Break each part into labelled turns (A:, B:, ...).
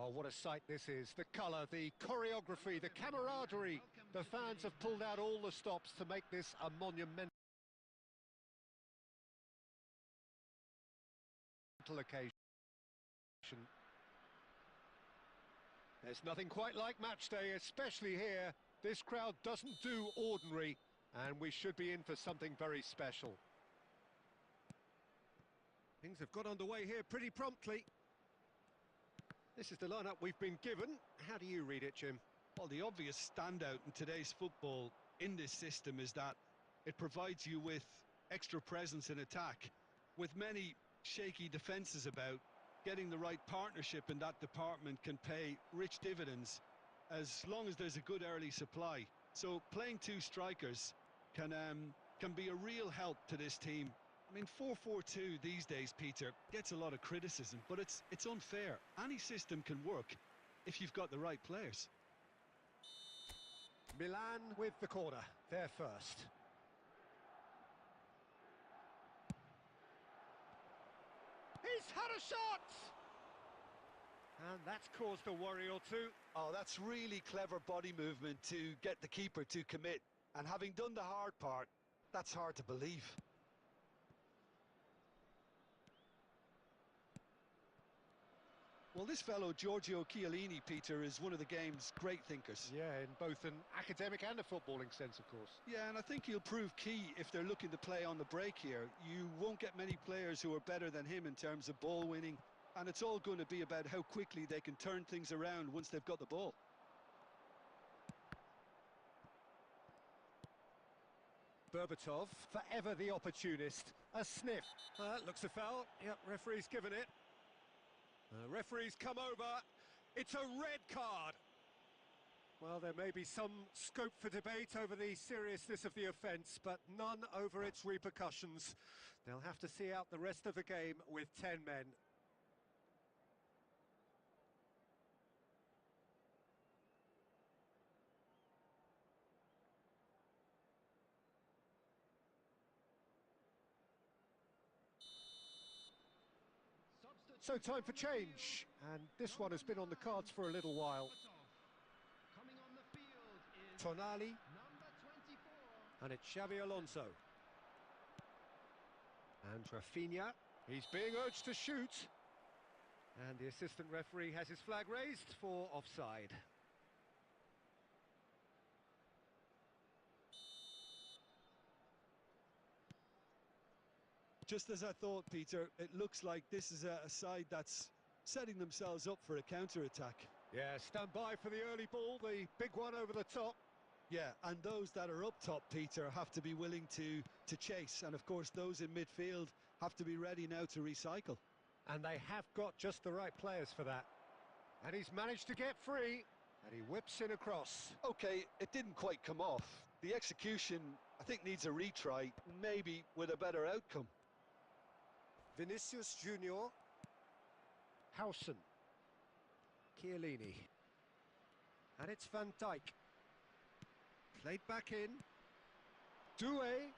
A: Well, what a sight this is. The colour, the choreography, the camaraderie. The fans have pulled out all the stops to make this a monumental occasion. There's nothing quite like match day, especially here. This crowd doesn't do ordinary, and we should be in for something very special. Things have got underway here pretty promptly. This is the lineup we've been given. How do you read it, Jim?
B: Well, the obvious standout in today's football in this system is that it provides you with extra presence in attack. With many shaky defences about, getting the right partnership in that department can pay rich dividends as long as there's a good early supply. So playing two strikers can be a real help to this team. I mean, 4-4-2 these days, Peter, gets a lot of criticism, but it's unfair. Any system can work if you've got the right players.
A: Milan with the corner, they're first. He's had a shot! And that's caused a worry or two.
B: Oh, that's really clever body movement to get the keeper to commit. And having done the hard part, that's hard to believe. Well, this fellow, Giorgio Chiellini, Peter, is one of the game's great thinkers.
A: Yeah, in both an academic and a footballing sense, of course.
B: Yeah, and I think he'll prove key if they're looking to play on the break here. You won't get many players who are better than him in terms of ball winning, and it's all going to be about how quickly they can turn things around once they've got the ball.
A: Berbatov, forever the opportunist. A sniff. Looks a foul. Yep, referee's given it. Referee's come over. It's a red card. Well, there may be some scope for debate over the seriousness of the offence, but none over its repercussions. They'll have to see out the rest of the game with 10 men. So time for change, and this one has been on the cards for a little while. Tonali, and it's Xabi Alonso. And Rafinha, he's being urged to shoot. And the assistant referee has his flag raised for offside.
B: Just as I thought, Peter, it looks like this is a side that's setting themselves up for a counter-attack.
A: Yeah, stand by for the early ball, the big one over the top.
B: Yeah, and those that are up top, Peter, have to be willing to chase. And, of course, those in midfield have to be ready now to recycle.
A: And they have got just the right players for that. And he's managed to get free, and he whips in across.
B: OK, it didn't quite come off. The execution, I think, needs a retry, maybe with a better outcome.
A: Vinicius Junior, Howson, Chiellini, and it's Van Dijk. Played back in. Doué!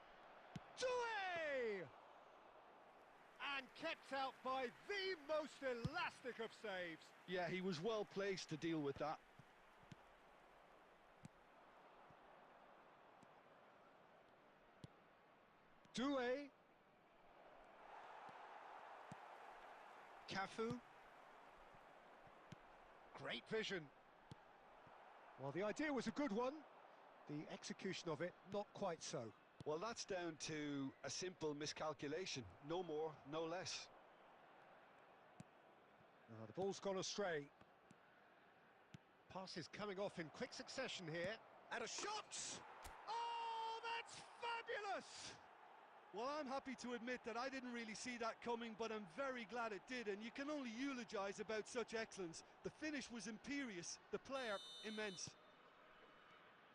A: And kept out by the most elastic of saves.
B: Yeah, he was well placed to deal with that.
A: Doué. Cafu. Great vision. Well, the idea was a good one. The execution of it, not quite so.
B: Well, that's down to a simple miscalculation. No more, no less.
A: The ball's gone astray. Pass is coming off in quick succession here. And a shot! Oh, that's fabulous!
B: Well, I'm happy to admit that I didn't really see that coming, but I'm very glad it did, and you can only eulogise about such excellence. The finish was imperious, the player immense.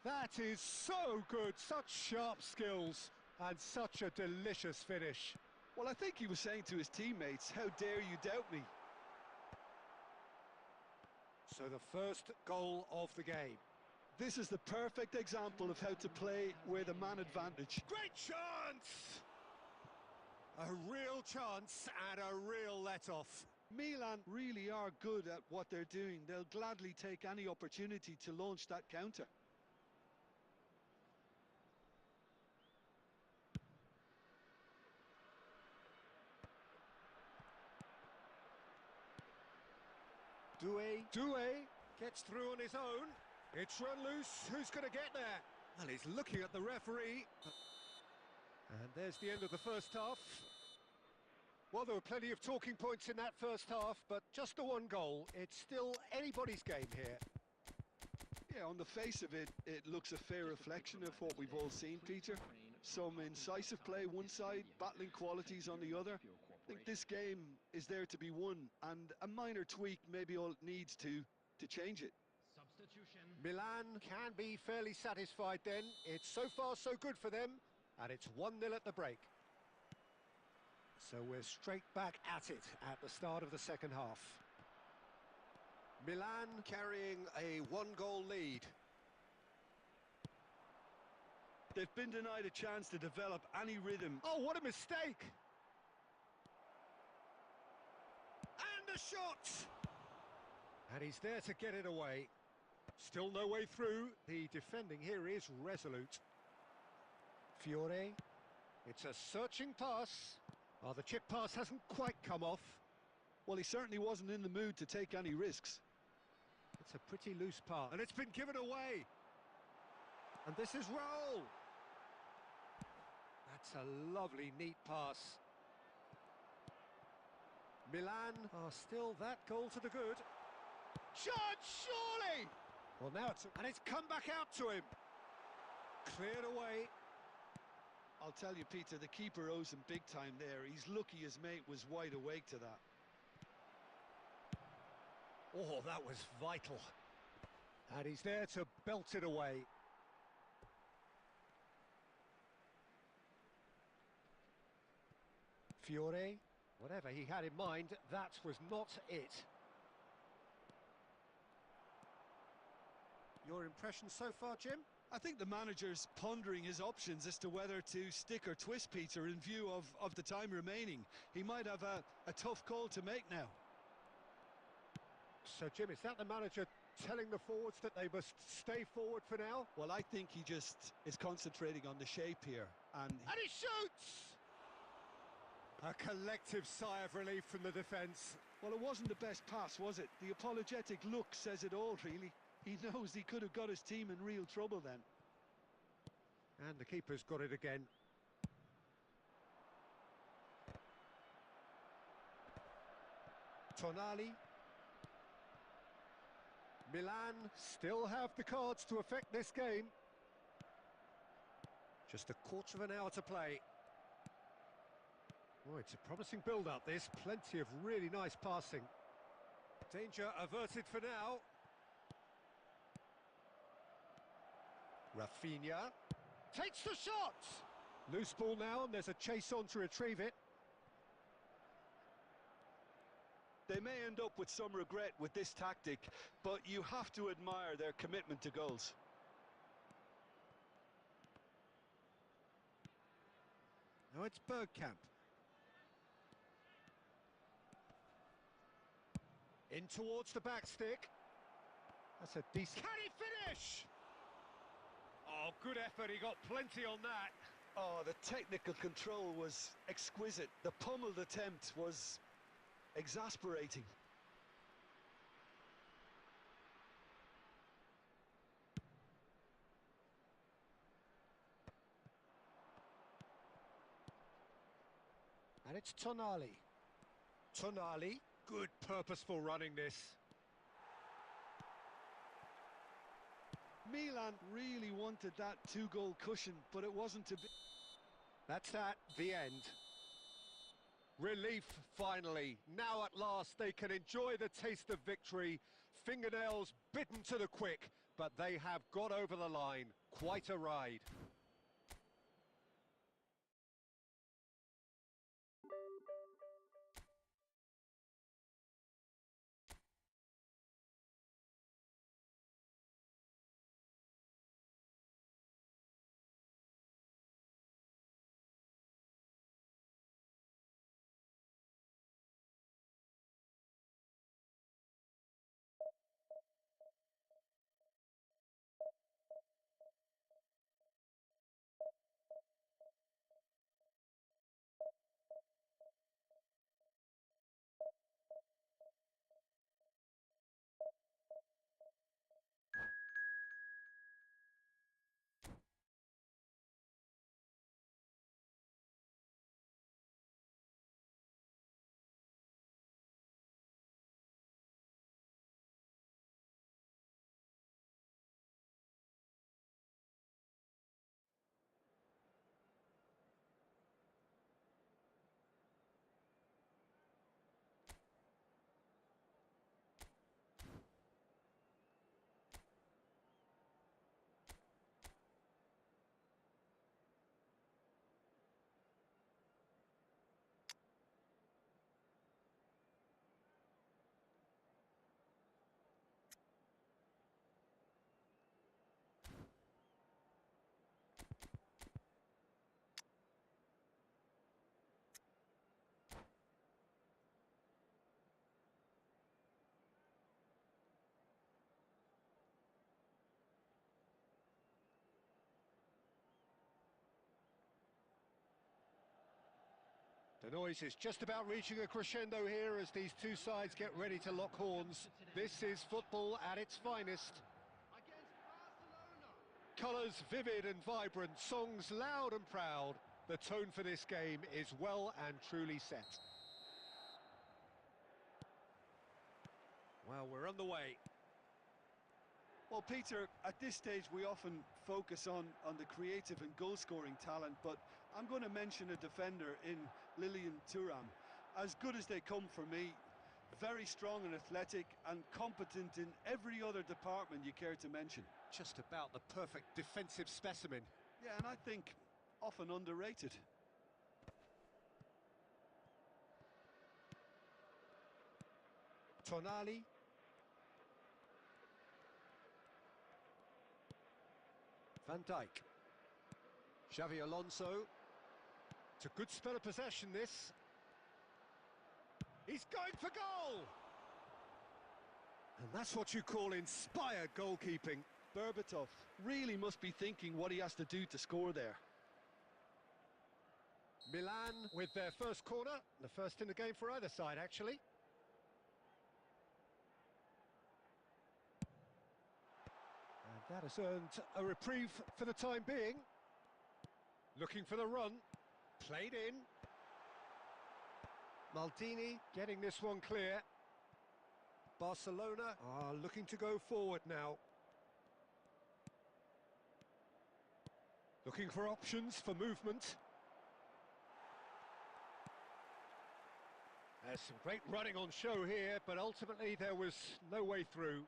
A: That is so good, such sharp skills, and such a delicious finish.
B: Well, I think he was saying to his teammates, how dare you doubt me?
A: So the first goal of the game.
B: This is the perfect example of how to play with a man advantage.
A: Great chance! A real chance and a real let-off.
B: Milan really are good at what they're doing. They'll gladly take any opportunity to launch that counter.
A: Doué gets through on his own. It's run loose. Who's going to get there? Well, he's looking at the referee. And there's the end of the first half. Well, there were plenty of talking points in that first half, but just the one goal. It's still anybody's game here.
B: Yeah, on the face of it, it looks a fair reflection of what we've all seen, Peter. Some incisive play one side, battling qualities on the other. I think this game is there to be won, and a minor tweak maybe all it needs to change it.
A: Milan can be fairly satisfied then. It's so far so good for them, and it's 1-0 at the break. So we're straight back at it at the start of the second half. Milan carrying a one-goal lead.
B: They've been denied a chance to develop any rhythm.
A: Oh, what a mistake! And a shot! And he's there to get it away. Still no way through. The defending here is resolute. Fiore. It's a searching pass. Oh, the chip pass hasn't quite come off.
B: Well, he certainly wasn't in the mood to take any risks.
A: It's a pretty loose pass. And it's been given away. And this is Raul. That's a lovely, neat pass. Milan are still that goal to the good. Shot, surely! Well, now and it's come back out to him. Cleared away.
B: I'll tell you, Peter, the keeper owes him big time there. He's lucky his mate was wide awake to that.
A: Oh, that was vital. And he's there to belt it away. Fiore, whatever he had in mind, that was not it. Your impression so far, Jim?
B: I think the manager's pondering his options as to whether to stick or twist, Peter, in view of the time remaining. He might have a tough call to make now.
A: So, Jim, is that the manager telling the forwards that they must stay forward for now?
B: Well, I think he just is concentrating on the shape here. And
A: he shoots! A collective sigh of relief from the defence.
B: Well, it wasn't the best pass, was it? The apologetic look says it all, really. He knows he could have got his team in real trouble then.
A: And the keeper's got it again. Tonali. Milan still have the cards to affect this game. Just a quarter of an hour to play. Oh, it's a promising build-up, this. Plenty of really nice passing. Danger averted for now. Rafinha takes the shot! Loose ball now, and there's a chase on to retrieve it.
B: They may end up with some regret with this tactic, but you have to admire their commitment to goals.
A: Now it's Bergkamp. In towards the back stick. That's a decent... Can he finish? Oh, good effort. He got plenty on that.
B: Oh, the technical control was exquisite. The pummeled attempt was exasperating.
A: And it's Tonali. Tonali, good purposeful running this.
B: Milan really wanted that two-goal cushion, but it wasn't to be.
A: That's that, the end. Relief, finally. Now at last they can enjoy the taste of victory. Fingernails bitten to the quick, but they have got over the line. Quite a ride. The noise is just about reaching a crescendo here as these two sides get ready to lock horns. This is football at its finest. Colours vivid and vibrant, songs loud and proud. The tone for this game is well and truly set. Well, we're on the way.
B: Well, Peter, at this stage we often focus on the creative and goal-scoring talent, but I'm going to mention a defender in Lilian Thuram. As good as they come for me, very strong and athletic and competent in every other department you care to mention.
A: Just about the perfect defensive specimen.
B: Yeah, and I think often underrated.
A: Tonali. Van Dijk. Xavi Alonso. It's a good spell of possession, this. He's going for goal! And that's what you call inspired goalkeeping.
B: Berbatov really must be thinking what he has to do to score there.
A: Milan with their first corner, the first in the game for either side, actually. And that has earned a reprieve for the time being. Looking for the run, played in. Maldini getting this one clear. Barcelona are looking to go forward now. Looking for options for movement. There's some great running on show here, but ultimately there was no way through.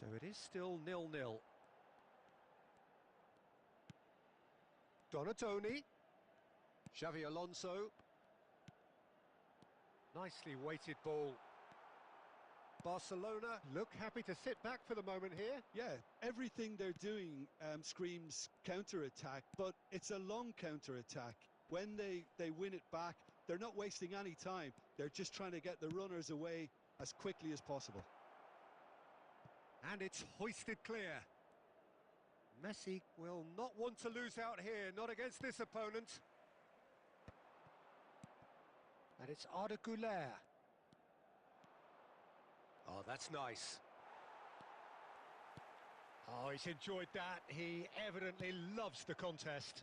A: So it is still 0-0. Donatoni. Xavi Alonso. Nicely weighted ball. Barcelona look happy to sit back for the moment here.
B: Yeah, everything they're doing screams counter-attack, but it's a long counter-attack. When they win it back, they're not wasting any time. They're just trying to get the runners away as quickly as possible.
A: And it's hoisted clear. Messi will not want to lose out here, not against this opponent. And it's Arda Güler. Oh, that's nice. Oh, he's enjoyed that. He evidently loves the contest.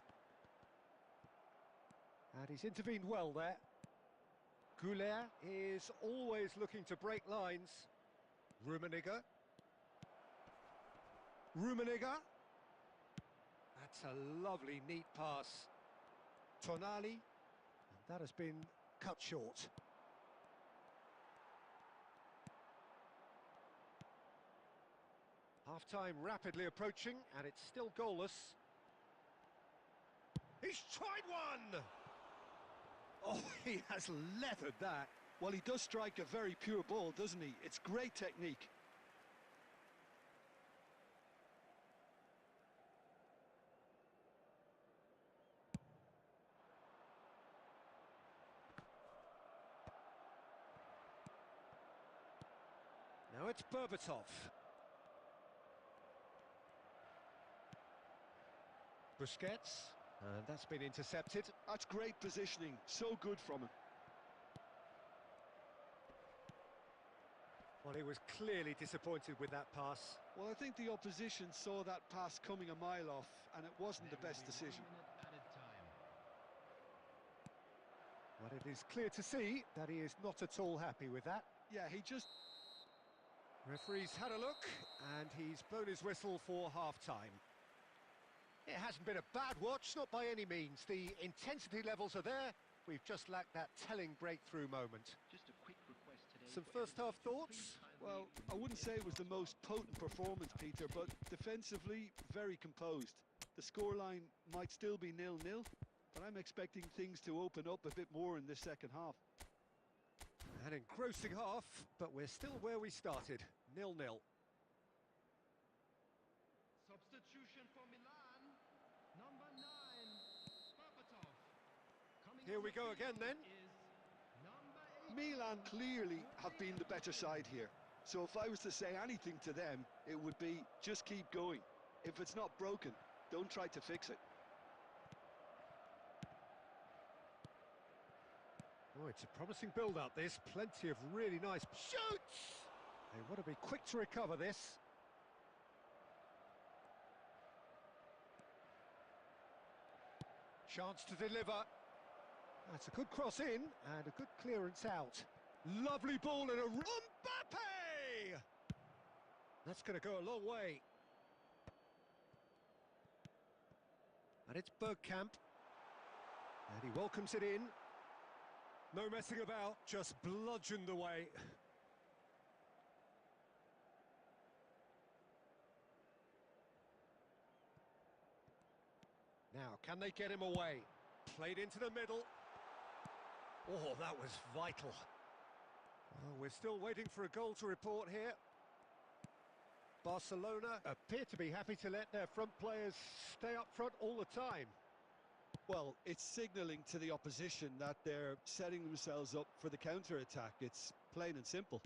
A: And he's intervened well there. Güler is always looking to break lines. Rummenigge. Rummenigge. That's a lovely, neat pass. Tonali. And that has been cut short. Half-time rapidly approaching, and it's still goalless. He's tried one! Oh, he has leathered that.
B: Well, he does strike a very pure ball, doesn't he? It's great technique.
A: Now it's Berbatov. Busquets, and that's been intercepted.
B: That's great positioning, so good from him.
A: Well, he was clearly disappointed with that pass.
B: Well, I think the opposition saw that pass coming a mile off, and it wasn't the best decision.
A: Well, it is clear to see that he is not at all happy with that.
B: Yeah, he just...
A: Referee's had a look, and he's blown his whistle for half-time. It hasn't been a bad watch, not by any means. The intensity levels are there. We've just lacked that telling breakthrough moment.
C: Just a quick request today.
A: Some first-half thoughts?
B: Well, I wouldn't say it was the most potent performance, Peter, but defensively, very composed. The scoreline might still be 0-0, but I'm expecting things to open up a bit more in this second half.
A: An engrossing half, but we're still where we started, 0-0.
C: Substitution for Milan, number 9, Berbatov.
A: Here we go again then.
B: Milan clearly have been the better side here. So if I was to say anything to them, it would be just keep going. If it's not broken, don't try to fix it.
A: Oh, it's a promising build-up, this. Plenty of really nice shoots! They want to be quick to recover this. Chance to deliver. That's a good cross in and a good clearance out. Lovely ball and a Mbappe! That's going to go a long way. And it's Bergkamp. And he welcomes it in. No messing about, just bludgeoned away. Now, can they get him away? Played into the middle. Oh, that was vital. Well, we're still waiting for a goal to report here. Barcelona appear to be happy to let their front players stay up front all the time.
B: Well, it's signalling to the opposition that they're setting themselves up for the counter-attack. It's plain and simple.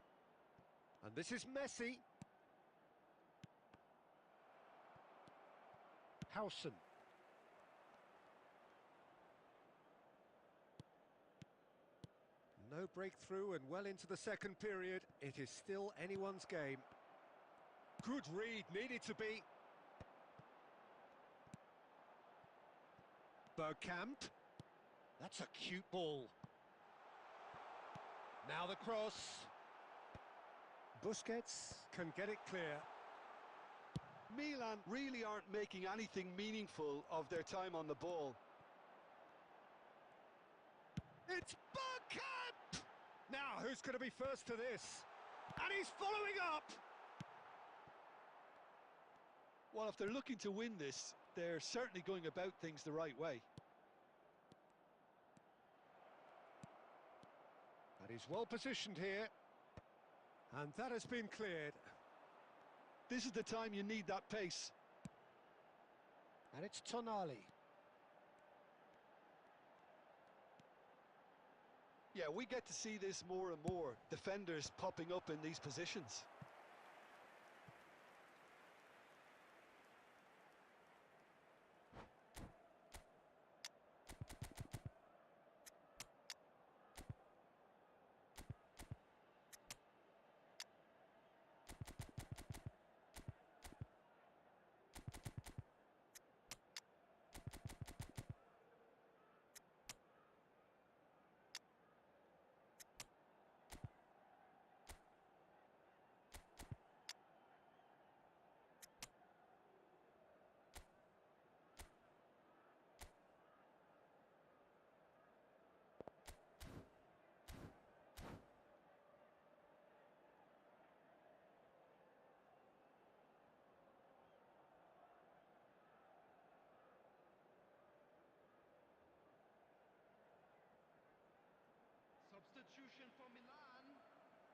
A: And this is Messi. Howson. No breakthrough and well into the second period. It is still anyone's game. Good read, needed to be. Bergkamp. That's a cute ball. Now the cross. Busquets can get it clear.
B: Milan really aren't making anything meaningful of their time on the ball.
A: It's Bergkamp! Now, who's going to be first to this? And he's following up!
B: Well, if they're looking to win this, they're certainly going about things the right way.
A: And he's well positioned here. And that has been cleared.
B: This is the time you need that pace.
A: And it's Tonali.
B: Yeah, we get to see this more and more. Defenders popping up in these positions.
C: Substitution for Milan.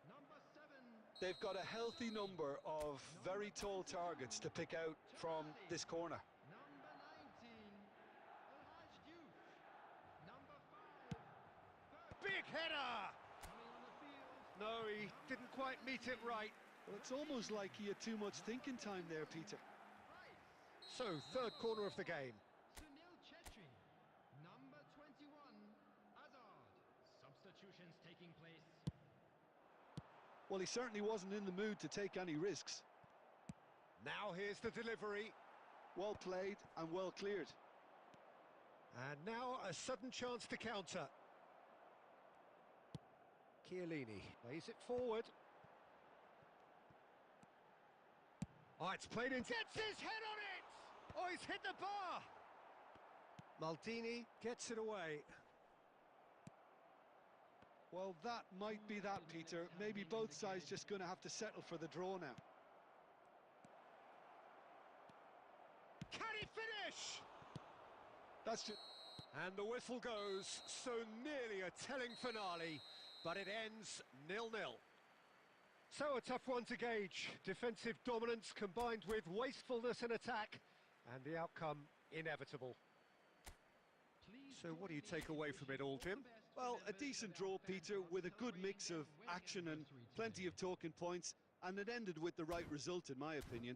C: Number 7.
B: They've got a healthy number of very tall targets to pick out from this corner.
C: Number 19. Al-Hajj Diouf. Number 5.
A: Big header!
C: Coming on the field.
A: No, he didn't quite meet it right.
B: Well, it's almost like he had too much thinking time there, Peter.
C: Price.
A: So, third corner of the game.
C: Sunil Chetri. Number 21. Hazard. Substitutions taking place.
B: Well, he certainly wasn't in the mood to take any risks.
A: Now here's the delivery.
B: Well played and well cleared.
A: And now a sudden chance to counter. Chiellini plays it forward. Oh, it's played in. Gets his head on it! Oh, he's hit the bar! Maldini gets it away.
B: Well, that might be that, Peter. Maybe both sides just going to have to settle for the draw now.
A: Can he finish?
B: That's just...
A: And the whistle goes. So nearly a telling finale, but it ends 0-0. So a tough one to gauge. Defensive dominance combined with wastefulness in attack, and the outcome inevitable. So what do you take away from it all, Jim?
B: Well, a decent draw, Peter, with a good mix of action and plenty of talking points, and it ended with the right result, in my opinion.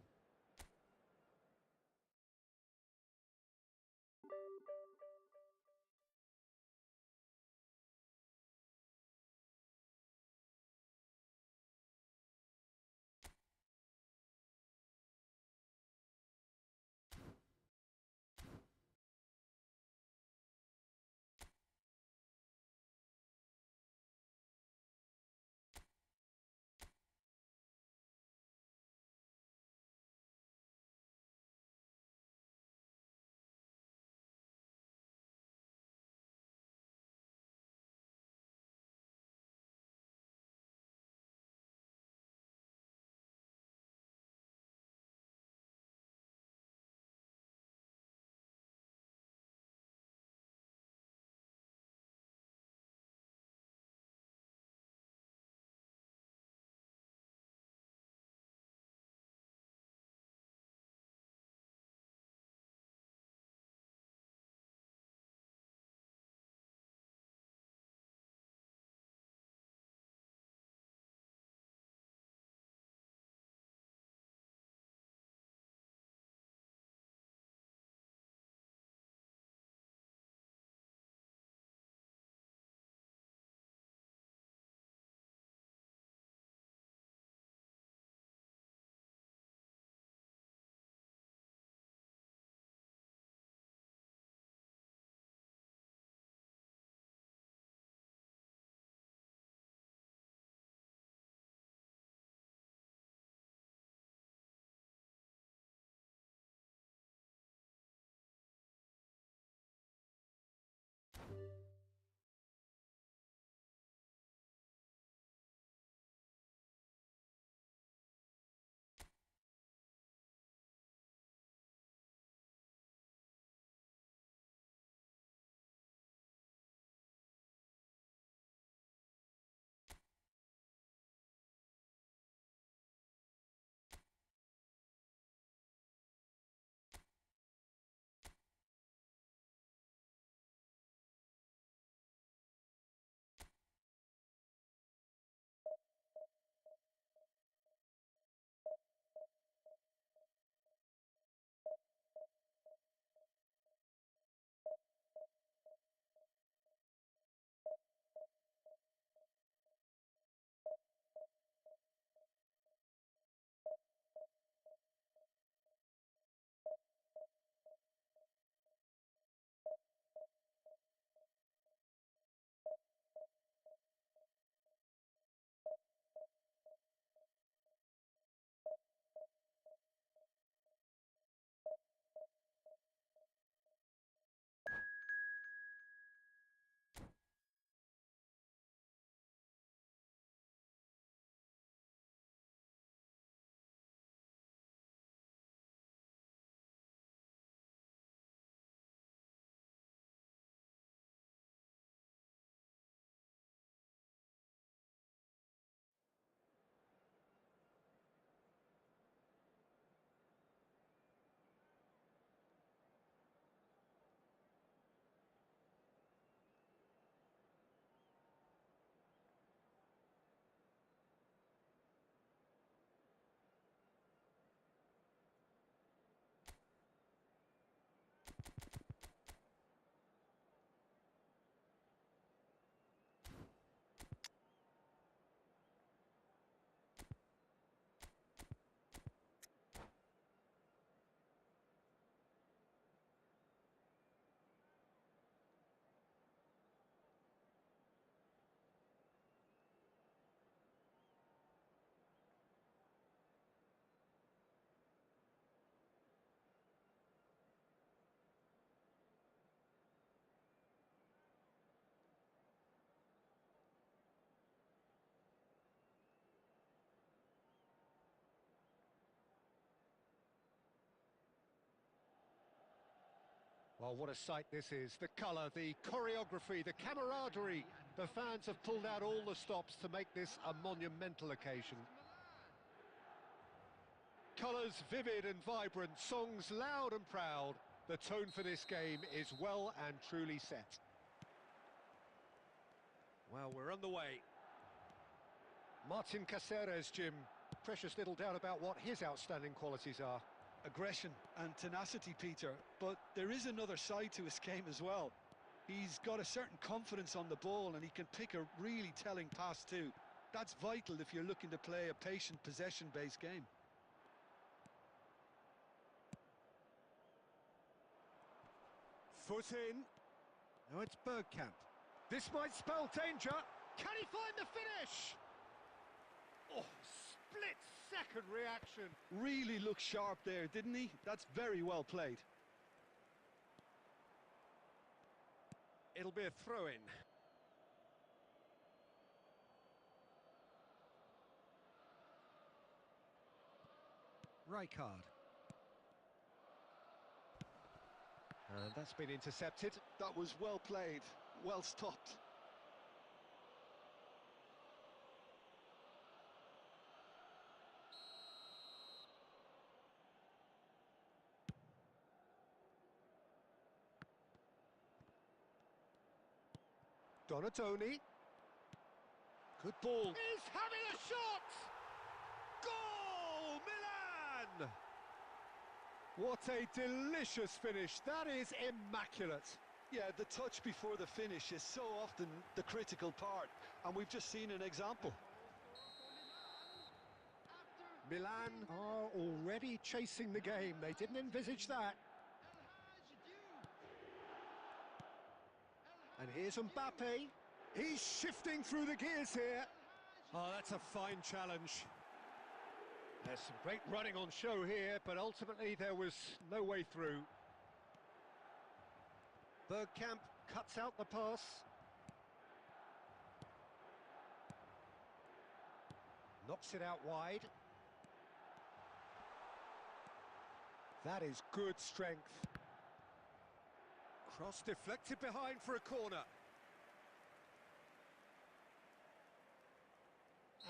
A: Oh, what a sight this is. The colour, the choreography, the camaraderie. The fans have pulled out all the stops to make this a monumental occasion. Colours vivid and vibrant, songs loud and proud. The tone for this game is well and truly set. Well, we're on the way. Martin Caceres, Jim. Precious little doubt about what his outstanding qualities are.
B: Aggression and tenacity, Peter, but there is another side to his game as well. He's got a certain confidence on the ball and he can pick a really telling pass too. That's vital if you're looking to play a patient possession-based game.
A: Foot in. Now it's Bergkamp. This might spell danger. Can he find the finish? Oh, split-second reaction.
B: Really looked sharp there, didn't he? That's very well played.
A: It'll be a throw-in. Rijkaard. And that's been intercepted.
B: That was well played, well stopped.
A: Donatoni. Good ball. He's having a shot! Goal! Milan! What a delicious finish. That is immaculate.
B: Yeah, the touch before the finish is so often the critical part, and we've just seen an example.
A: Milan are already chasing the game. They didn't envisage that. And here's Mbappe. He's shifting through the gears here. Oh, that's a fine challenge. There's some great running on show here, but ultimately there was no way through. Bergkamp cuts out the pass. Knocks it out wide. That is good strength. Cross deflected behind for a corner.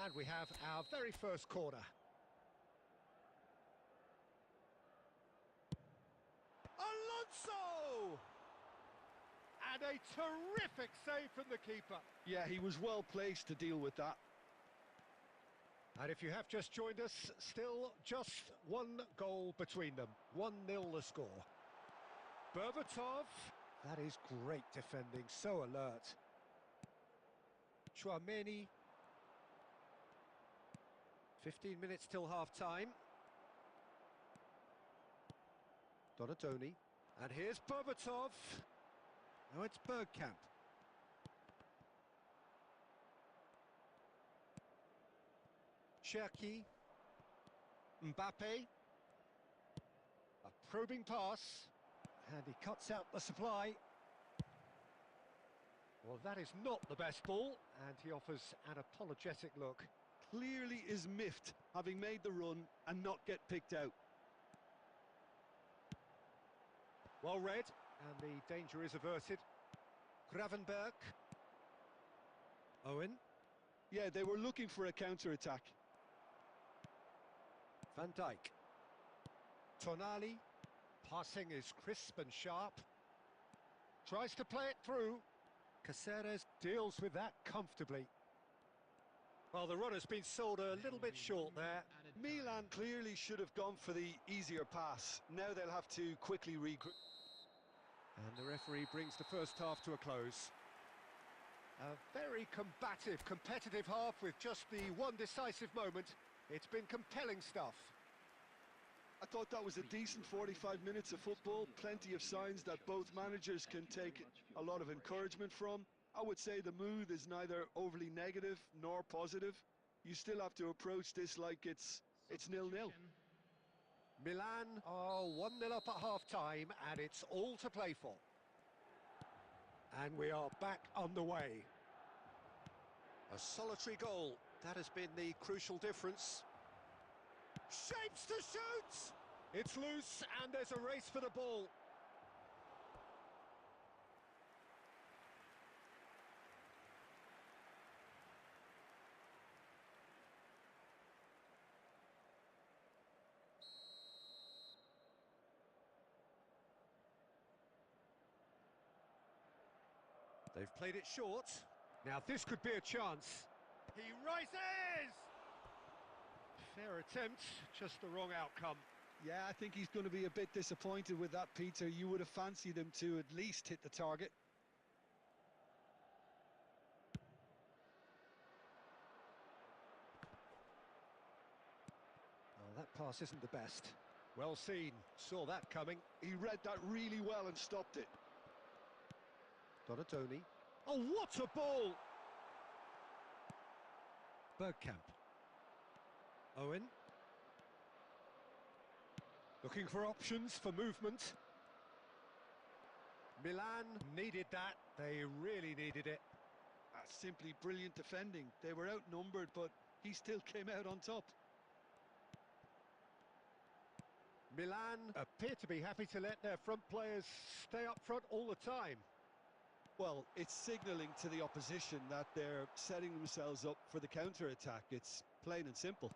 A: And we have our very first corner. Alonso! And a terrific save from the keeper.
B: Yeah, he was well placed to deal with that.
A: And if you have just joined us, still just one goal between them. 1-0 the score. Berbatov. That is great defending, so alert. Chouameni. 15 minutes till half-time. Donatoni. And here's Berbatov. Now it's Bergkamp. Cherki. Mbappe. A probing pass. And he cuts out the supply. Well, that is not the best ball. And he offers an apologetic look.
B: Clearly is miffed, having made the run and not get picked out.
A: Well read, and the danger is averted. Gravenberg. Owen.
B: Yeah, they were looking for a counter-attack.
A: Van Dijk. Tonali. Passing is crisp and sharp. Tries to play it through. Caceres deals with that comfortably. Well, the run has been sold a little bit short there.
B: Milan clearly should have gone for the easier pass. Now they'll have to quickly regroup.
A: And the referee brings the first half to a close. A very combative, competitive half with just the one decisive moment. It's been compelling stuff.
B: I thought that was a decent 45 minutes of football. Plenty of signs that both managers can take a lot of encouragement from. I would say the mood is neither overly negative nor positive. You still have to approach this like it's 0-0.
A: Milan are 1-0 up at half-time, and it's all to play for. And we are back underway. A solitary goal. That has been the crucial difference. Shapes to shoot! It's loose, and there's a race for the ball. They've played it short. Now this could be a chance. He rises! Fair attempt, just the wrong outcome.
B: Yeah, I think he's going to be a bit disappointed with that, Peter. You would have fancied him to at least hit the target.
A: Well, that pass isn't the best. Well seen, saw that coming.
B: He read that really well and stopped it.
A: Donatoni. Oh, what a ball! Bergkamp. Owen. Looking for options for movement. Milan needed that. They really needed it.
B: That's simply brilliant defending. They were outnumbered, but he still came out on top.
A: Milan appear to be happy to let their front players stay up front all the time.
B: Well, it's signalling to the opposition that they're setting themselves up for the counter-attack. It's plain and simple.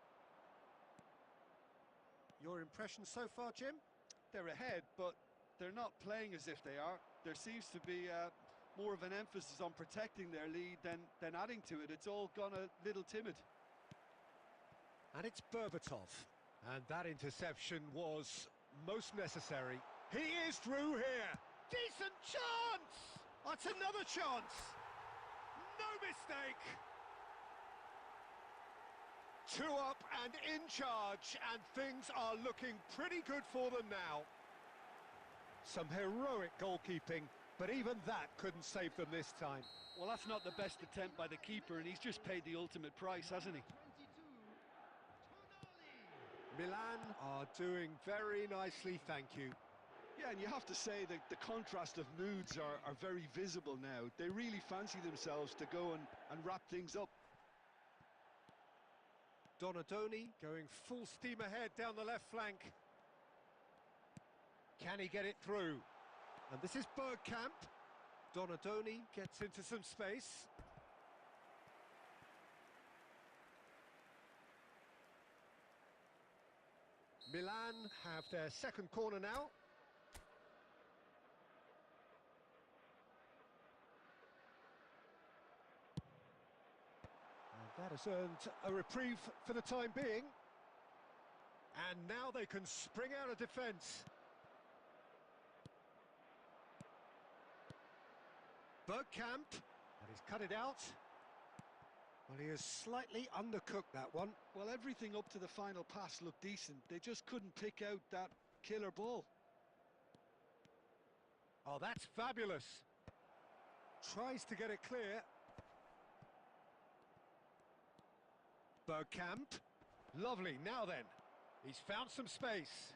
A: Your impression so far, Jim?
B: They're ahead, but they're not playing as if they are. There seems to be more of an emphasis on protecting their lead than adding to it. It's all gone a little timid.
A: And it's Berbatov. And that interception was most necessary. He is through here. Decent chance! That's another chance. No mistake. 2 up and in charge, and things are looking pretty good for them now. Some heroic goalkeeping, but even that couldn't save them this time.
B: Well, that's not the best attempt by the keeper, and he's just paid the ultimate price, hasn't he?
C: 22, Tonali.
A: Milan are doing very nicely, thank you.
B: Yeah, and you have to say that the contrast of moods are very visible now. They really fancy themselves to go and wrap things up.
A: Donadoni going full steam ahead down the left flank. Can he get it through? And this is Bergkamp. Donadoni gets into some space. Milan have their second corner now. And that has earned a reprieve for the time being. And now they can spring out of defence. Bergkamp, and he's cut it out. Well, he has slightly undercooked that one.
B: Well, everything up to the final pass looked decent. They just couldn't pick out that killer ball.
A: Oh, that's fabulous. Tries to get it clear. Bergkamp. Lovely, now then. He's found some space.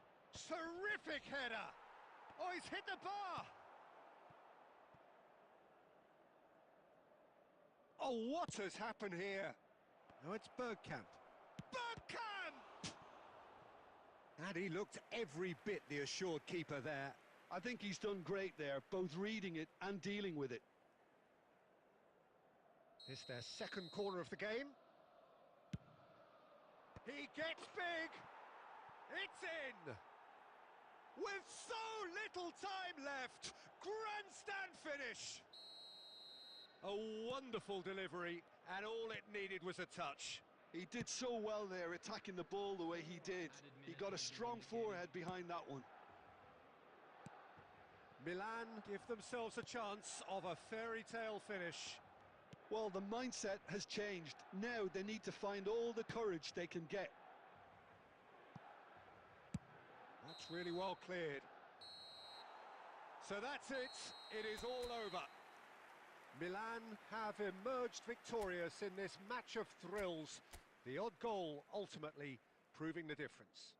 A: Terrific header! Oh, he's hit the bar! Oh, what has happened here? Now it's Bergkamp. Bergkamp! And he looked every bit the assured keeper there.
B: I think he's done great there, both reading it and dealing with it.
A: It's their second corner of the game. He gets big! It's in! With so little time left, grandstand finish! A wonderful delivery, and all it needed was a touch.
B: He did so well there, attacking the ball the way he did. He got a strong forehead behind that one.
A: Milan give themselves a chance of a fairy tale finish.
B: Well, the mindset has changed. Now they need to find all the courage they can get.
A: That's really well cleared. So that's it. It is all over. Milan have emerged victorious in this match of thrills. The odd goal ultimately proving the difference.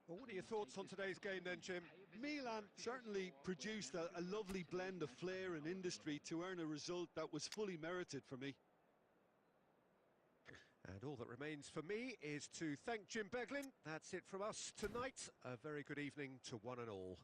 A: Well, what are your thoughts on today's game then, Jim?
B: Milan certainly produced a lovely blend of flair and industry to earn a result that was fully merited for me.
A: And all that remains for me is to thank Jim Beglin. That's it from us tonight. A very good evening to one and all.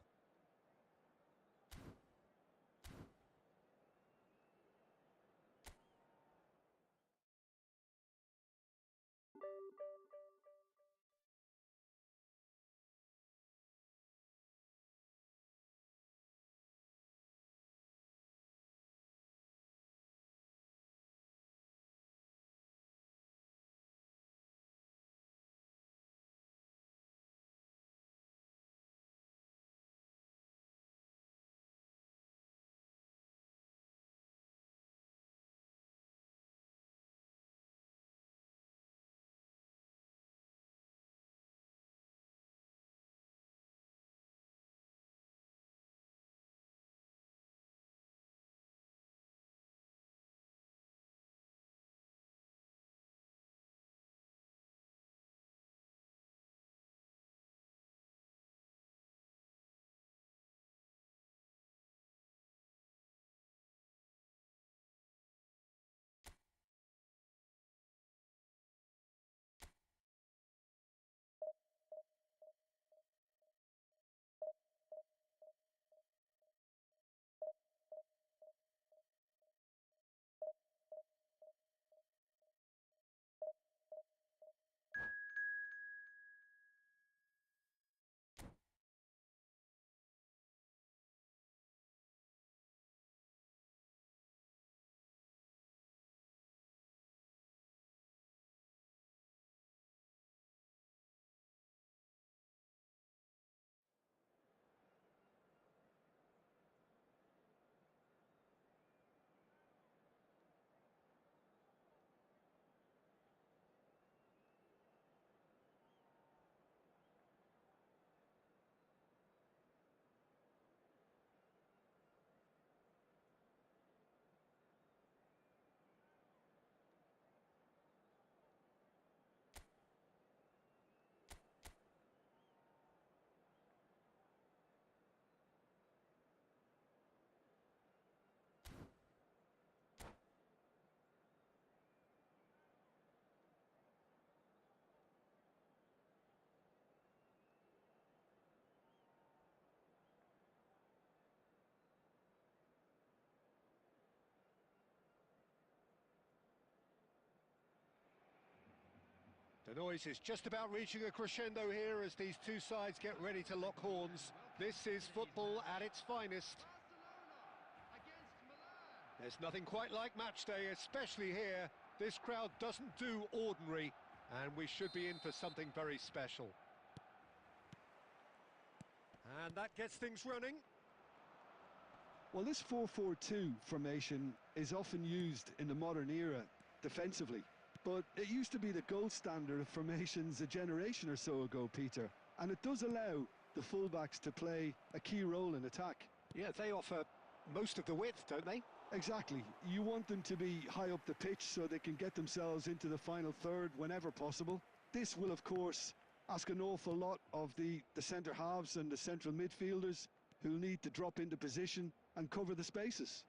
A: The noise is just about reaching a crescendo here as these two sides get ready to lock horns. This is football at its finest.
C: Barcelona against Milan.
A: There's nothing quite like match day, especially here. This crowd doesn't do ordinary, and we should be in for something very special. And that gets things running.
B: Well, this 4-4-2 formation is often used in the modern era defensively, but it used to be the gold standard of formations a generation or so ago, Peter, and it does allow the fullbacks to play a key role in attack.
A: Yeah, they offer most of the width, don't they?
B: Exactly. You want them to be high up the pitch so they can get themselves into the final third whenever possible. This will, of course, ask an awful lot of the centre halves and the central midfielders who'll need to drop into position and cover the spaces.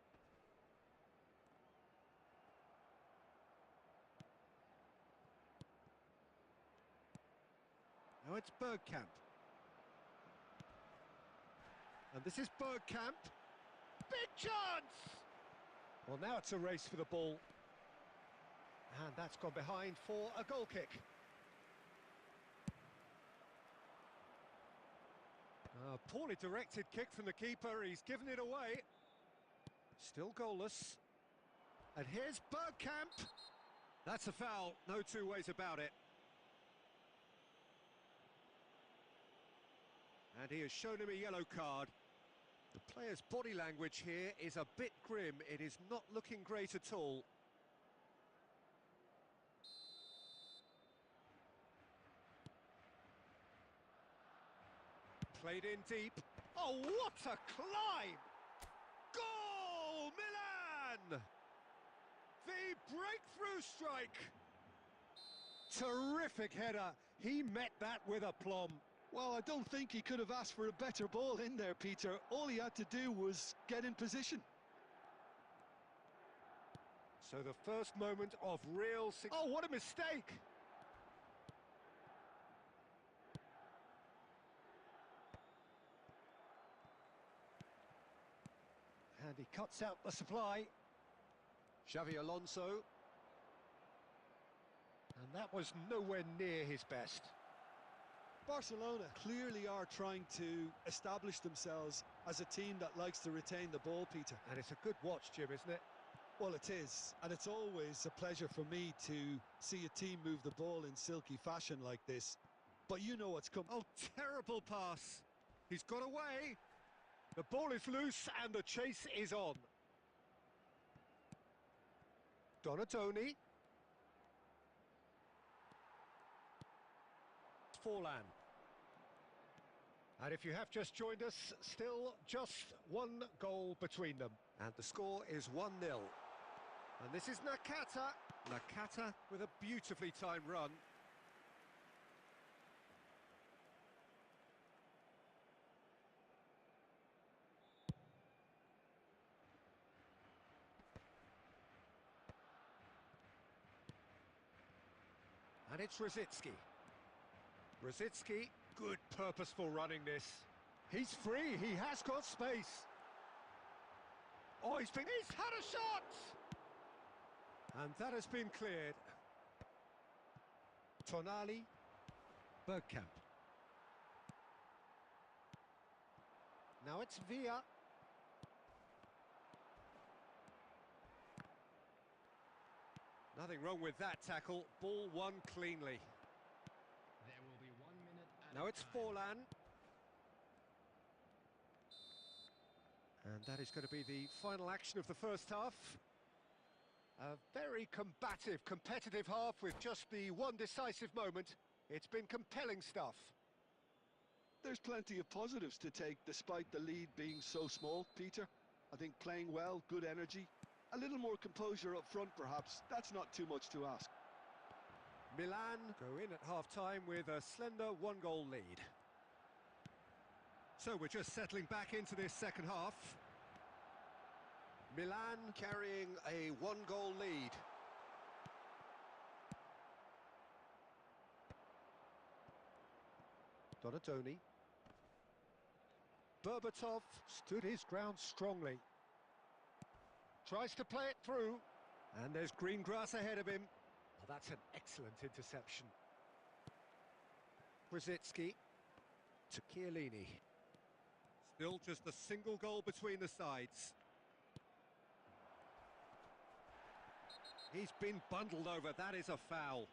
A: Now it's Bergkamp. And this is Bergkamp. Big chance! Well, now it's a race for the ball. And that's gone behind for a goal kick. A poorly directed kick from the keeper. He's given it away. Still goalless. And here's Bergkamp. That's a foul. No two ways about it. And he has shown him a yellow card. The player's body language here is a bit grim. It is not looking great at all. Played in deep. Oh, what a climb! Goal, Milan! The breakthrough strike! Terrific header. He met that with aplomb.
B: Well, I don't think he could have asked for a better ball in there, Peter. All he had to do was get in position.
A: So the first moment of real... Oh, what a mistake! And he cuts out the supply. Xavi Alonso. And that was nowhere near his best.
B: Barcelona clearly are trying to establish themselves as a team that likes to retain the ball, Peter.
A: And it's a good watch, Jim, isn't it?
B: Well, it is, and it's always a pleasure for me to see a team move the ball in silky fashion like this. But you know what's coming.
A: Oh, terrible pass. He's got away. The ball is loose and the chase is on. Donatoni. Forlan. And if you have just joined us, still just one goal between them. And the score is 1-0. And this is Nakata. Nakata with a beautifully timed run. And it's Rosicki. Rosicki, good purposeful running this. He's free, he has got space. Oh, he's had a shot! And that has been cleared. Tonali, Bergkamp. Now it's Villa. Nothing wrong with that tackle. Ball won cleanly.
C: There will be 1 minute at
A: Now
C: a
A: it's
C: time.
A: Forlan. And that is going to be the final action of the first half. A very combative, competitive half with just the one decisive moment. It's been compelling stuff.
B: There's plenty of positives to take despite the lead being so small, Peter. I think playing well, good energy, a little more composure up front perhaps. That's not too much to ask.
A: Milan go in at half-time with a slender one-goal lead. So we're just settling back into this second half. Milan carrying a one-goal lead. Donatoni. Berbatov stood his ground strongly. Tries to play it through. And there's green grass ahead of him. Well, that's an excellent interception. Brzezinski to Chiellini. Still just a single goal between the sides. He's been bundled over, that is a foul.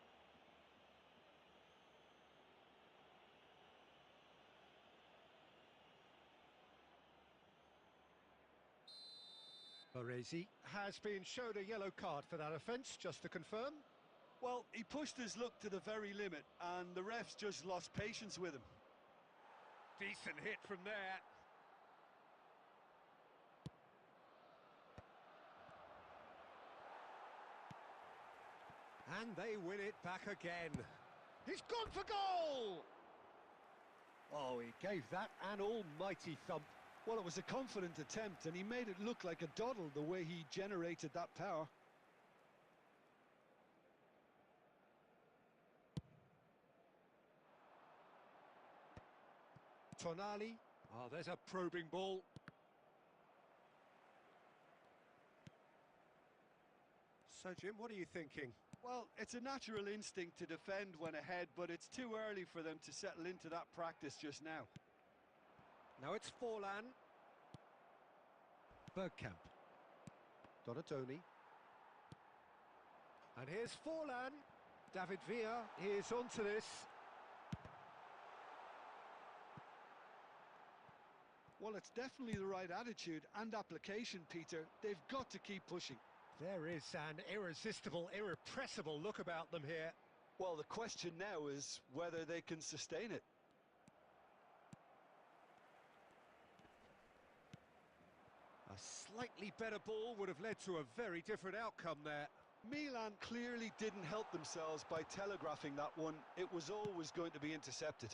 A: Baresi has been shown a yellow card for that offence, just to confirm.
B: Well, he pushed his luck to the very limit, and the refs just lost patience with him.
A: Decent hit from there. And they win it back again. He's gone for goal! Oh, he gave that an almighty thump.
B: Well, it was a confident attempt, and he made it look like a doddle the way he generated that power.
A: Tonali. Oh, there's a probing ball. So, Jim, what are you thinking?
B: Well, it's a natural instinct to defend when ahead, but it's too early for them to settle into that practice just now.
A: Now it's Forlan. Bergkamp. Donatoni. And here's Forlan. David Villa is onto this.
B: Well, it's definitely the right attitude and application, Peter. They've got to keep pushing.
A: There is an irresistible, irrepressible look about them here.
B: Well, the question now is whether they can sustain it.
A: A slightly better ball would have led to a very different outcome there.
B: Milan clearly didn't help themselves by telegraphing that one. It was always going to be intercepted.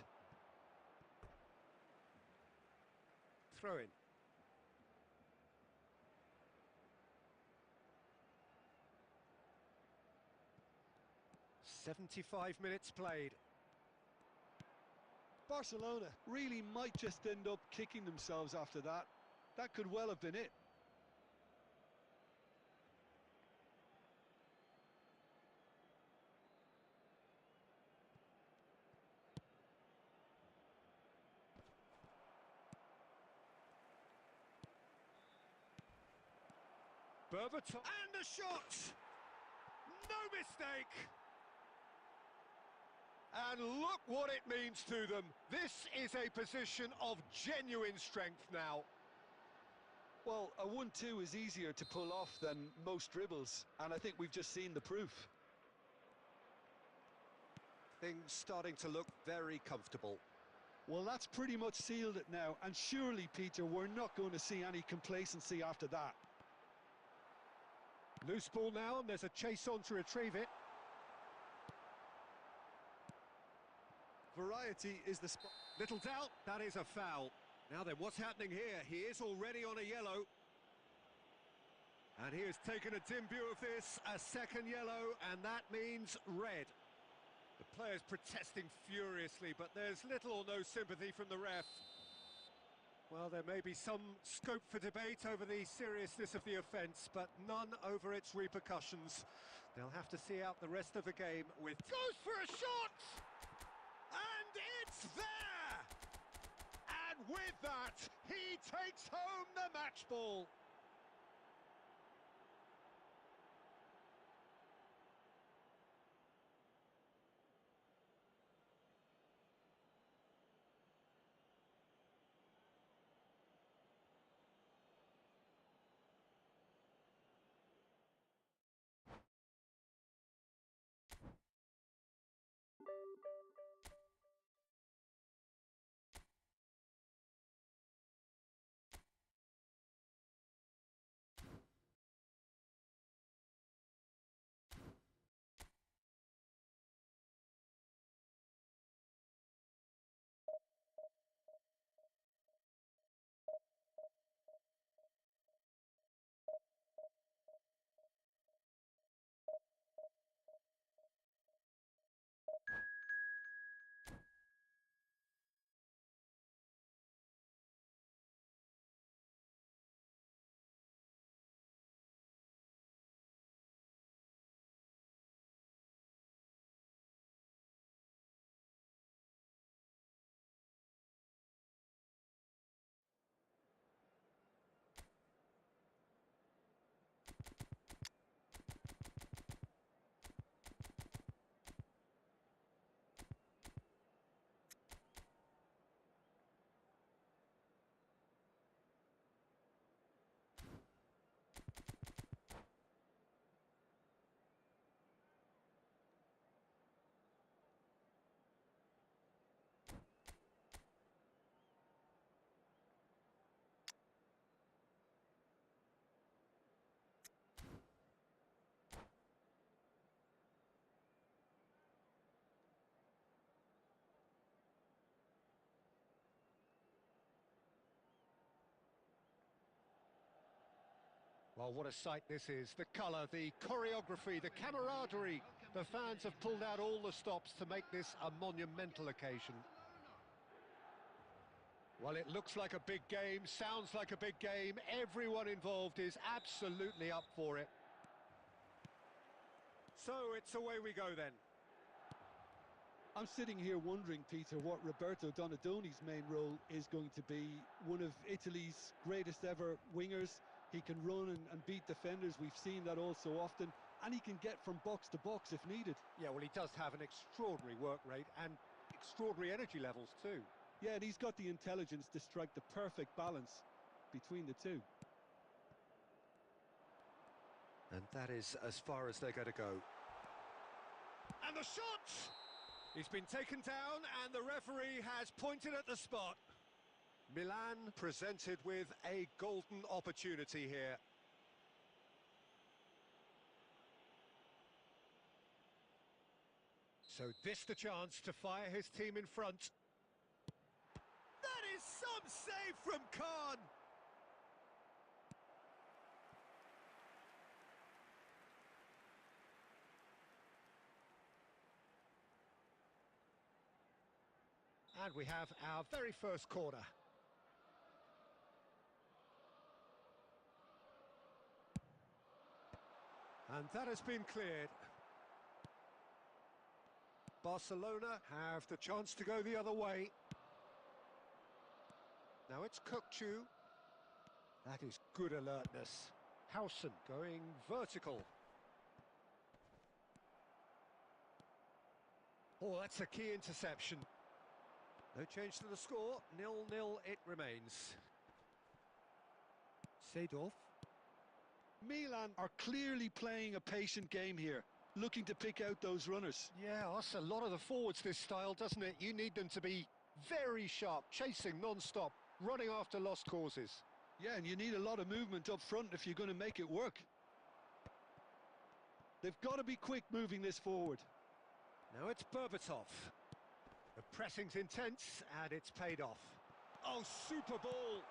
A: Throw in. "75 minutes played."
B: Barcelona really might just end up kicking themselves after that. That could well have been it.
A: Berbatov. And a shot! No mistake! And look what it means to them. This is a position of genuine strength now.
B: Well, a 1-2 is easier to pull off than most dribbles, and I think we've just seen the proof.
A: Things starting to look very comfortable.
B: Well, that's pretty much sealed it now, and surely, Peter, we're not going to see any complacency after that.
A: Loose ball now, and there's a chase on to retrieve it.
B: Variety is the spot.
A: Little doubt, that is a foul. Now then, what's happening here? He is already on a yellow. And he has taken a dim view of this, a second yellow, and that means red. The players protesting furiously, but there's little or no sympathy from the ref. Well, there may be some scope for debate over the seriousness of the offence, but none over its repercussions. They'll have to see out the rest of the game with... Goes for a shot! And it's there! And with that, he takes home the match ball. Well, what a sight this is. The colour, the choreography, the camaraderie. The fans have pulled out all the stops to make this a monumental occasion. Well, it looks like a big game, sounds like a big game. Everyone involved is absolutely up for it. So it's away we go then.
D: I'm sitting here wondering, Peter, what Roberto Donadoni's main role is going to be. One of Italy's greatest ever wingers. He can run and beat defenders. We've seen that all so often. And he can get from box to box if needed.
A: Yeah, well, he does have an extraordinary work rate and extraordinary energy levels too.
D: Yeah, and he's got the intelligence to strike the perfect balance between the two.
A: And that is as far as they're going to go. And the shot! He's been taken down and the referee has pointed at the spot. Milan presented with a golden opportunity here. So this the chance to fire his team in front. That is some save from Khan! And we have our very first corner. And that has been cleared. Barcelona have the chance to go the other way. Now it's Kukçu. That is good alertness. Howson going vertical. Oh, that's a key interception. No change to the score, 0-0 it remains. Seedorf.
B: Milan are clearly playing a patient game here, looking to pick out those runners.
A: Yeah, that's a lot of the forwards, this style, doesn't it? You need them to be very sharp, chasing non-stop, running after lost causes.
B: Yeah, and you need a lot of movement up front if you're going to make it work. They've got to be quick moving this forward.
A: Now it's Berbatov. The pressing's intense, and it's paid off. Oh, super ball!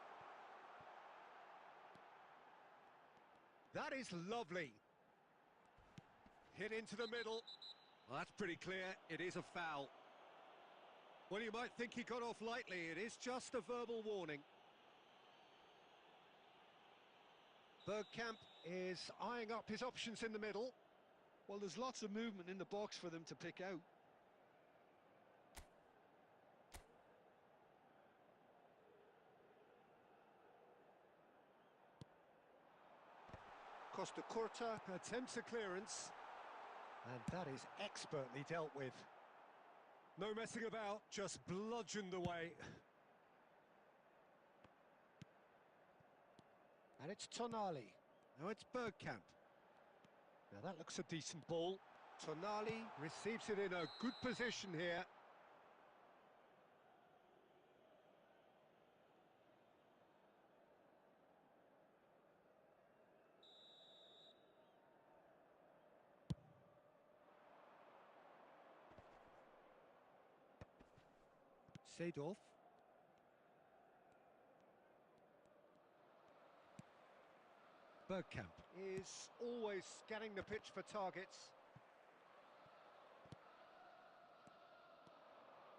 A: That is lovely. Hit into the middle. Well, that's pretty clear. It is a foul. Well, you might think he got off lightly. It is just a verbal warning. Bergkamp is eyeing up his options in the middle.
B: Well, there's lots of movement in the box for them to pick out.
A: Costa Curta attempts a clearance. And that is expertly dealt with. No messing about, just bludgeoned away. And it's Tonali. Now it's Bergkamp. Now that looks a decent ball. Tonali receives it in a good position here. Seedorf. Bergkamp is always scanning the pitch for targets.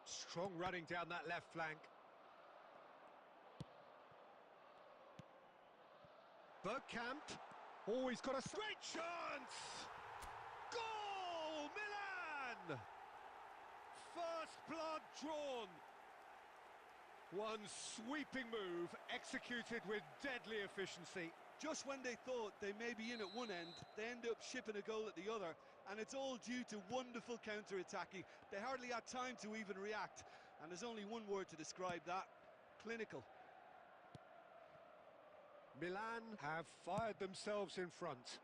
A: Strong running down that left flank. Bergkamp. Oh, he's got a great chance! Goal! Milan! First blood drawn. One sweeping move executed with deadly efficiency.
B: Just when they thought they may be in at one end, they end up shipping a goal at the other, and it's all due to wonderful counter-attacking. They hardly had time to even react, and there's only one word to describe that: clinical.
A: Milan have fired themselves in front.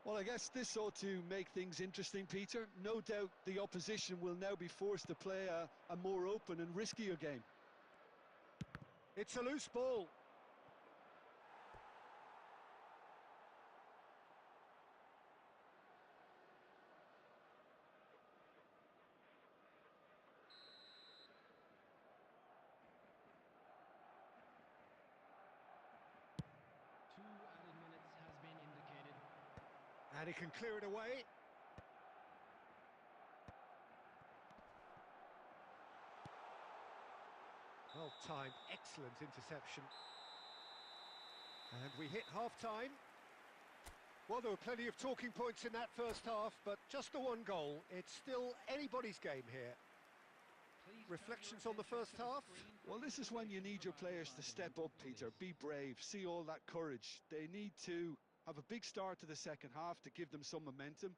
B: Well, I guess this ought to make things interesting, Peter. No doubt the opposition will now be forced to play a more open and riskier game.
A: It's a loose ball.
C: Two added minutes has been
A: And he can clear it away. Well timed, excellent interception. And we hit half-time. Well, there were plenty of talking points in that first half, but just the one goal. It's still anybody's game here. Reflections on the first half?
B: Well, this is when you need your players to step up, Peter. Be brave, see all that courage. They need to have a big start to the second half to give them some momentum,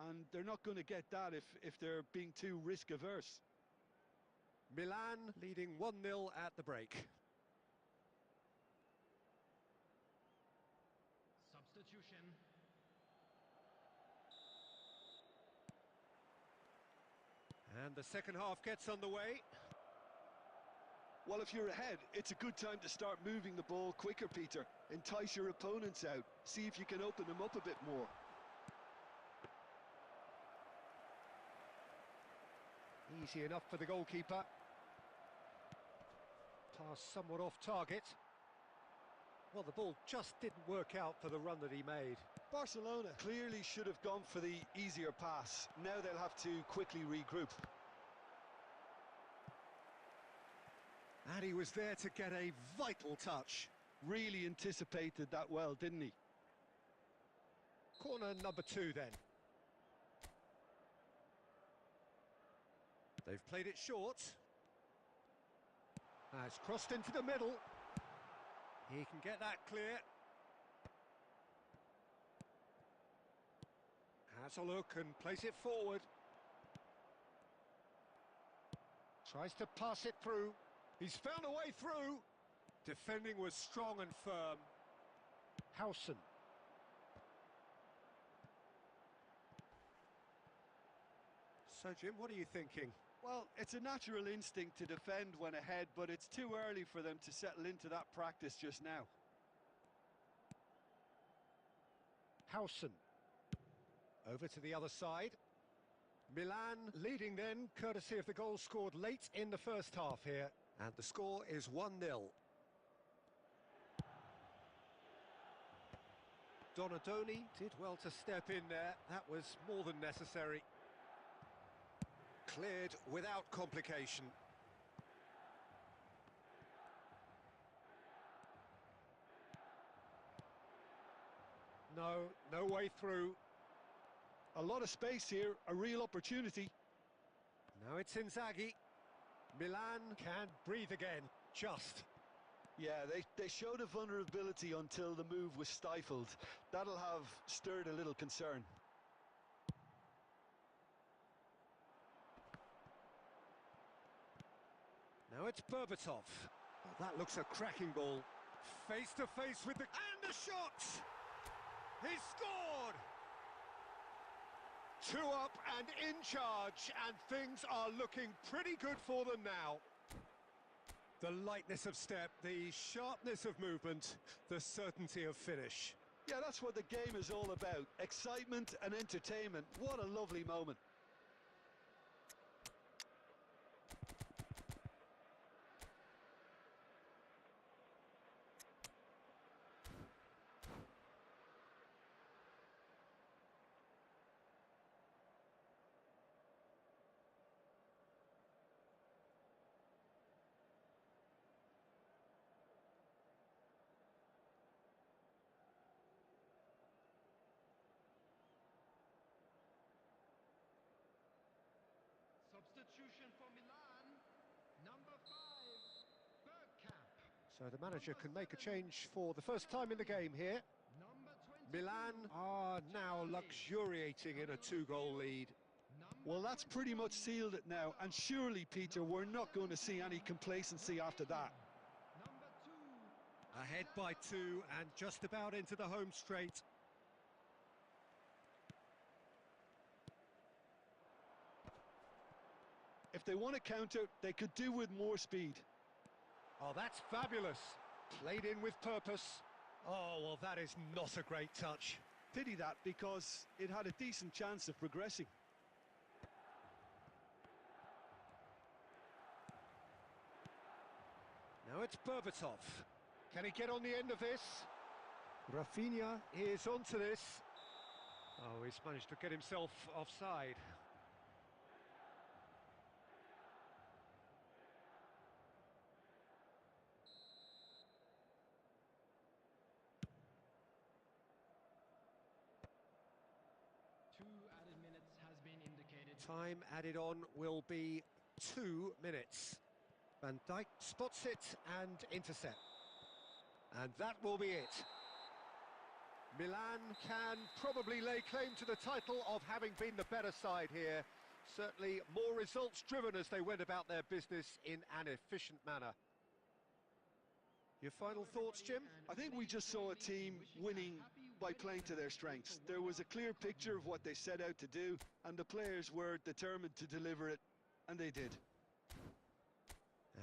B: and they're not going to get that if they're being too risk-averse.
A: Milan leading 1-0 at the break.
C: Substitution.
A: And the second half gets underway.
B: Well, if you're ahead, it's a good time to start moving the ball quicker, Peter. Entice your opponents out. See if you can open them up a bit more.
A: Easy enough for the goalkeeper. Pass somewhat off target. Well, the ball just didn't work out for the run that he made.
B: Barcelona clearly should have gone for the easier pass. Now they'll have to quickly regroup.
A: And he was there to get a vital touch.
B: Really anticipated that well, didn't he?
A: Corner number 2 then. They've played it short. Has crossed into the middle. He can get that clear. Has a look and plays it forward. Tries to pass it through. He's found a way through. Defending was strong and firm. Howson. So, Jim, what are you thinking?
B: Well, it's a natural instinct to defend when ahead, but it's too early for them to settle into that practice just now.
A: Howson. Over to the other side. Milan leading then, courtesy of the goal scored late in the first half here. And the score is 1-0. Donadoni did well to step in there. That was more than necessary. Cleared without complication. No way through.
B: A lot of space here, a real opportunity.
A: Now it's Inzaghi. Milan can breathe again, just.
B: Yeah, they showed a vulnerability until the move was stifled. That'll have stirred a little concern.
A: Now it's Berbatov. Oh, that looks a cracking ball. Face to face with the... And the shot! He's scored! 2 up and in charge, and things are looking pretty good for them now. The lightness of step, the sharpness of movement, the certainty of finish.
B: Yeah, that's what the game is all about. Excitement and entertainment. What a lovely moment.
C: Substitution for Milan. Number 5, Bergkamp.
A: So the manager can make a change for the first time in the game here.
C: Number 20.
A: Milan are now luxuriating in a 2-goal lead.
B: Well, that's pretty much sealed it now, and surely, Peter, we're not going to see any complacency after that.
C: Number 2.
A: Ahead by 2 and just about into the home straight.
B: If they want to counter, they could do with more speed.
A: Oh, that's fabulous. Played in with purpose. Oh, well, that is not a great touch.
B: Pity that, because it had a decent chance of progressing.
A: Now it's Berbatov. Can he get on the end of this? Rafinha is onto this. Oh, he's managed to get himself offside.
C: Two added minutes has been indicated.
A: Time added on will be 2 minutes. Van Dijk spots it and intercept. And that will be it. Milan can probably lay claim to the title of having been the better side here. Certainly more results driven as they went about their business in an efficient manner. Your final thoughts, Jim?
B: I think we just saw a team winning by playing to their strengths. There was a clear picture of what they set out to do, and the players were determined to deliver it, and they did.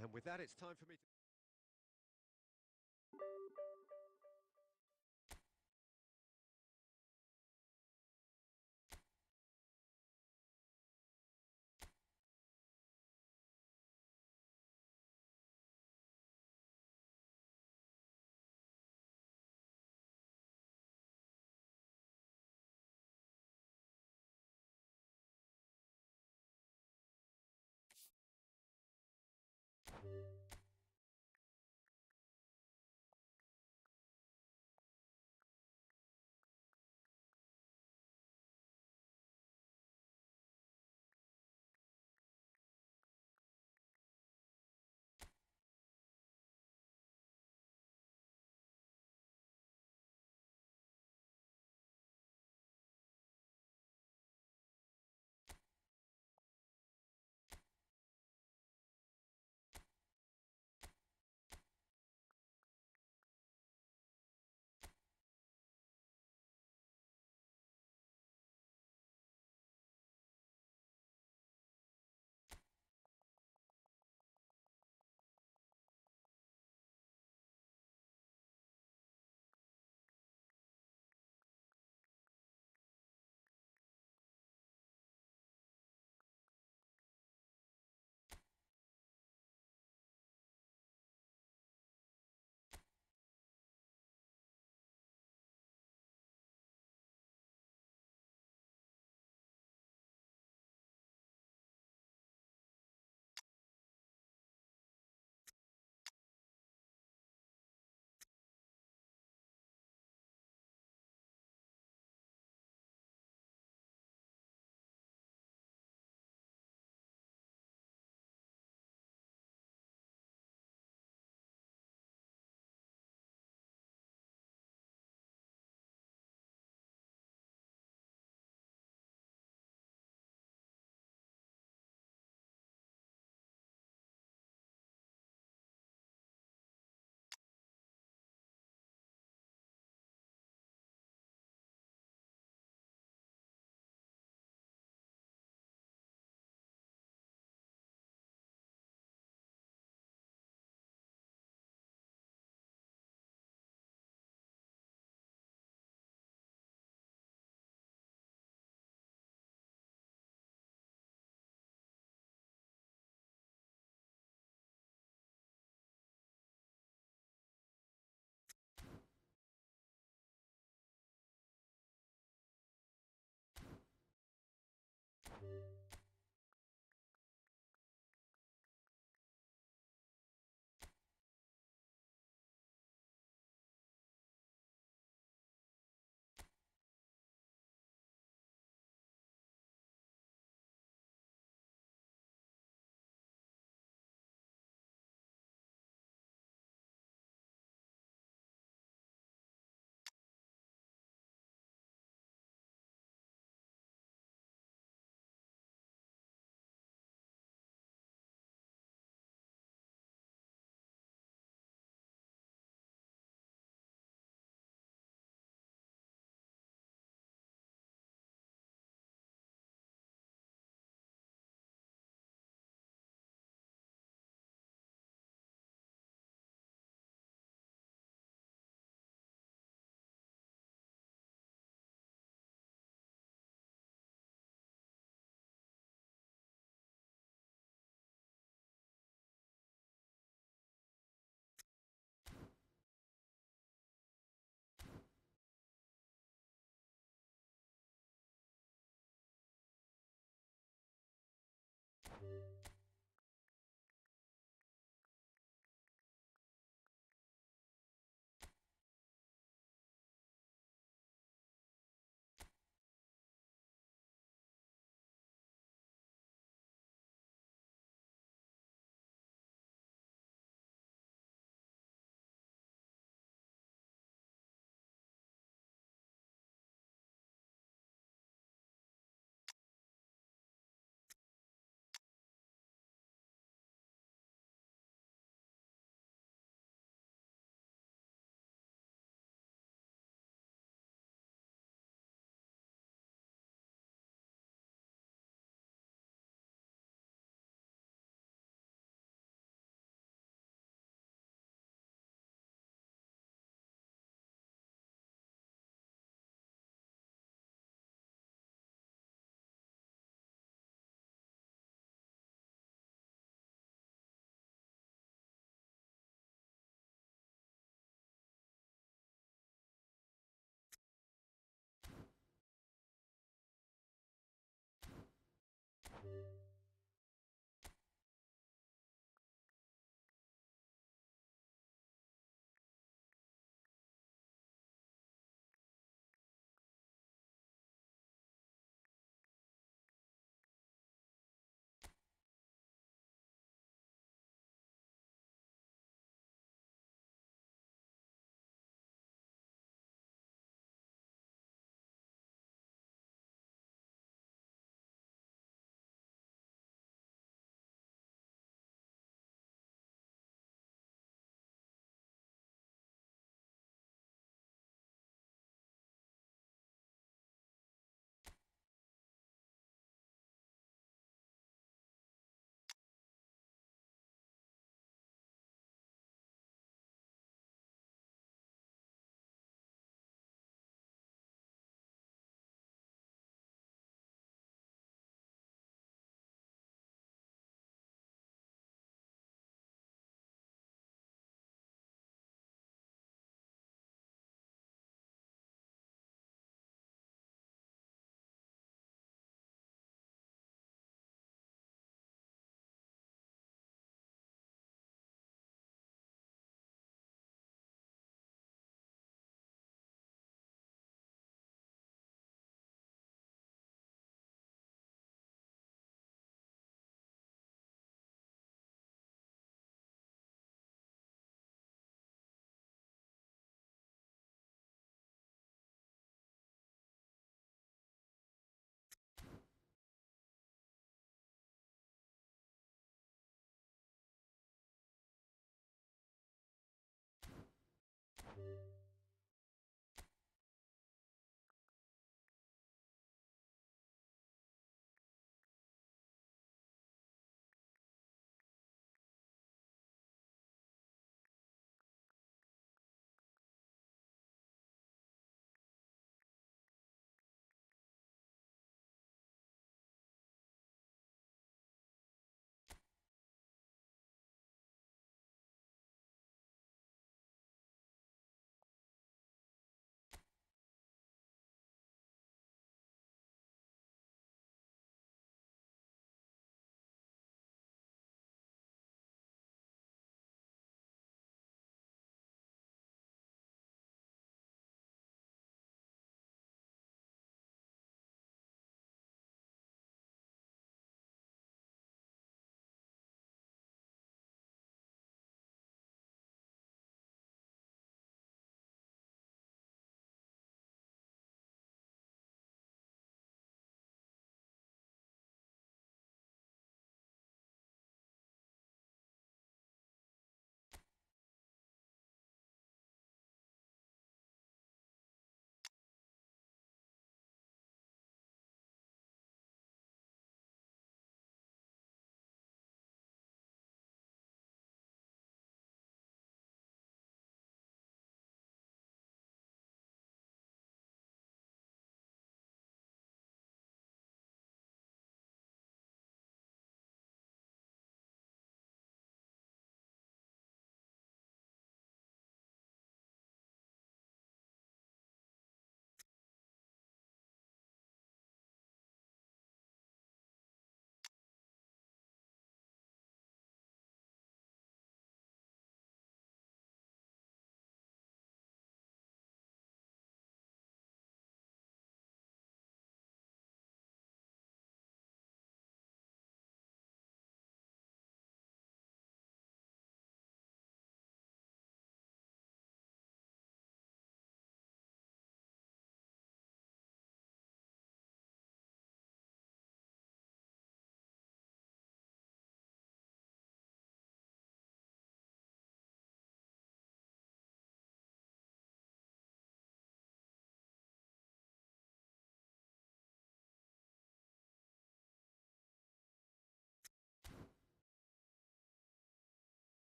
A: And with that, it's time for me to...